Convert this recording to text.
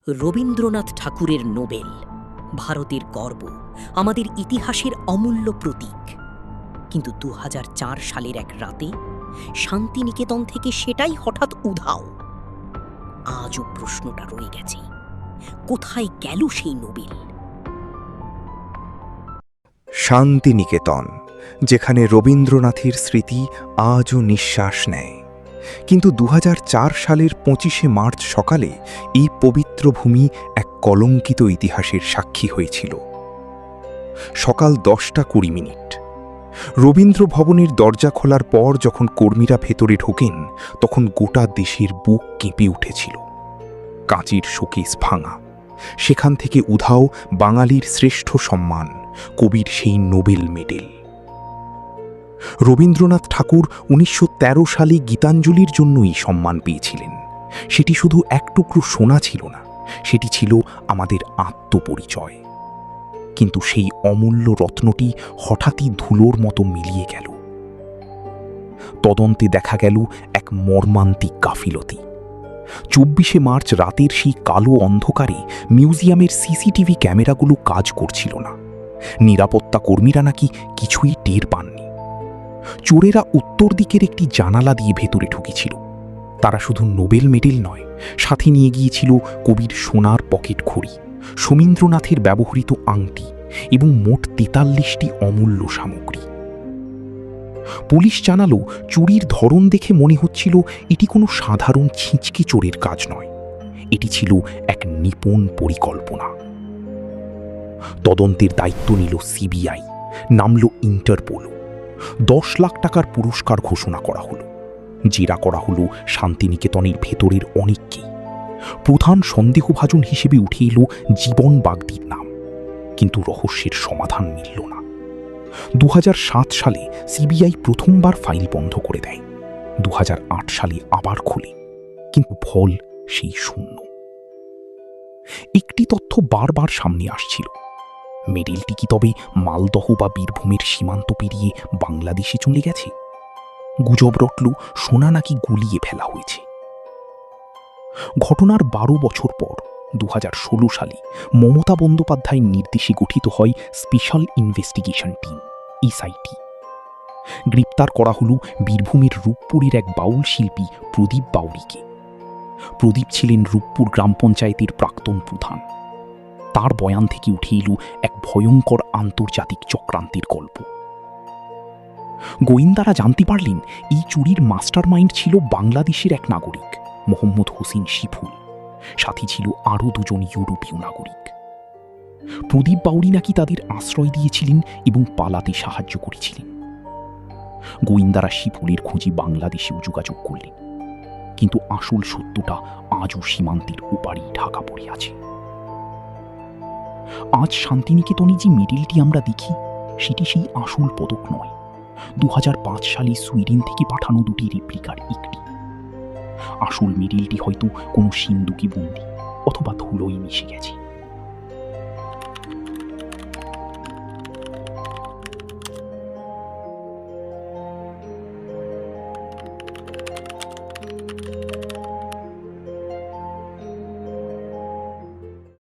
রবীন্দ্রনাথ ঠাকুরের নোবেল ভারতের গর্ব, আমাদের ইতিহাসের অমূল্য প্রতীক। কিন্তু ২০০৪ সালের এক রাতে শান্তিনিকেতন থেকে সেটাই হঠাৎ উধাও। আজও প্রশ্নটা রয়ে গেছে, কোথায় গেল সেই নোবেল? শান্তিনিকেতন, যেখানে রবীন্দ্রনাথের স্মৃতি আজও নিঃশ্বাস নেয়। কিন্তু ২০০৪ সালের ২৫শে মার্চ সকালে এই পবিত্র ভূমি এক কলঙ্কিত ইতিহাসের সাক্ষী হয়েছিল। সকাল ১০:২০। রবীন্দ্র ভবনের দরজা খোলার পর যখন কর্মীরা ভেতরে ঢোকেন, তখন গোটা দেশের বুক কেঁপে উঠেছিল। কাঁচের শোকেস ভাঙা, সেখান থেকে উধাও বাঙালির শ্রেষ্ঠ সম্মান, কবির সেই নোবেল মেডেল। রবীন্দ্রনাথ ঠাকুর ১৯১৩ সালে গীতাঞ্জলির জন্যই সম্মান পেয়েছিলেন। সেটি শুধু এক টুকরো সোনা ছিল না, সেটি ছিল আমাদের আত্মপরিচয়। কিন্তু সেই অমূল্য রত্নটি হঠাৎই ধুলোর মতো মিলিয়ে গেল। তদন্তে দেখা গেল এক মর্মান্তিক গাফিলতি। ২৪শে মার্চ রাতের সেই কালো অন্ধকারে মিউজিয়ামের সিসিটিভি ক্যামেরাগুলো কাজ করছিল না। নিরাপত্তা কর্মীরা নাকি কিছুই টের পাননি। চোরেরা উত্তর দিকের একটি জানালা দিয়ে ভেতরে ঢুকেছিল। তারা শুধু নোবেল মেডেল নয়, সাথে নিয়ে গিয়েছিল কবির সোনার পকেট ঘড়ি, সমীন্দ্রনাথের ব্যবহৃত আংটি এবং মোট ৪৩টি অমূল্য সামগ্রী। পুলিশ জানালো, চুরির ধরন দেখে মনে হচ্ছিল এটি কোনো সাধারণ ছিঁচকে চোরের কাজ নয়, এটি ছিল এক নিপুণ পরিকল্পনা। তদন্তের দায়িত্ব নিল সিবিআই, নামল ইন্টারপোল। ১০ লাখ টাকার পুরস্কার ঘোষণা করা হলো। জেরা করা হলো শান্তিনিকেতনের ভেতরের অনেককেই। প্রধান সন্দেহভাজন হিসেবে উঠে এলো জীবন বাগদির নাম। কিন্তু রহস্যের সমাধান মিলল না। ২০০৭ সালে সিবিআই প্রথমবার ফাইল বন্ধ করে দেয়। ২০০৮ সালে আবার খোলে, কিন্তু ফল সেই শূন্য। একটি তথ্য বারবার সামনে আসছিল, মেডেলটি কি তবে মালদহ বা বীরভূমের সীমান্ত পেরিয়ে বাংলাদেশে চলে গেছে? গুজব রটল সোনা নাকি গুলিয়ে ফেলা হয়েছে। ঘটনার ১২ বছর পর ২০১৬ সালে মমতা বন্দ্যোপাধ্যায়ের নির্দেশে গঠিত হয় স্পেশাল ইনভেস্টিগেশন টিম, এসআইটি। গ্রেপ্তার করা হল বীরভূমের রূপপুরের এক বাউল শিল্পী প্রদীপ বাউরিকে। প্রদীপ ছিলেন রূপপুর গ্রাম পঞ্চায়েতের প্রাক্তন প্রধান। তার বয়ান থেকে উঠে এলো এক ভয়ঙ্কর আন্তর্জাতিক চক্রান্তের গল্প। গোয়েন্দারা জানতে পারলেন এই চুরির মাস্টারমাইন্ড ছিল বাংলাদেশের এক নাগরিক, মোহাম্মদ হোসেন শিফুল। সাথী ছিল আরও ২জন ইউরোপীয় নাগরিক। প্রদীপ বাউরি নাকি তাদের আশ্রয় দিয়েছিলেন এবং পালাতে সাহায্য করেছিলেন। গোয়েন্দারা শিফুলের খোঁজে বাংলাদেশেও যোগাযোগ করলেন, কিন্তু আসল সত্যটা আজও সীমান্তের ওপারেই ঢাকা পড়ে আছে। আজ শান্তিনিকেতনে যে মেডেলটি আমরা দেখি, সেটি সেই আসল পদক নয়, ২০০৫ সালে সুইডেন থেকে পাঠানো দুটি রেপ্লিকার একটি। আসল মেডেলটি হয়তো কোনো সিন্ধুকে বন্দি অথবা ধুলোয় মিশে গেছে।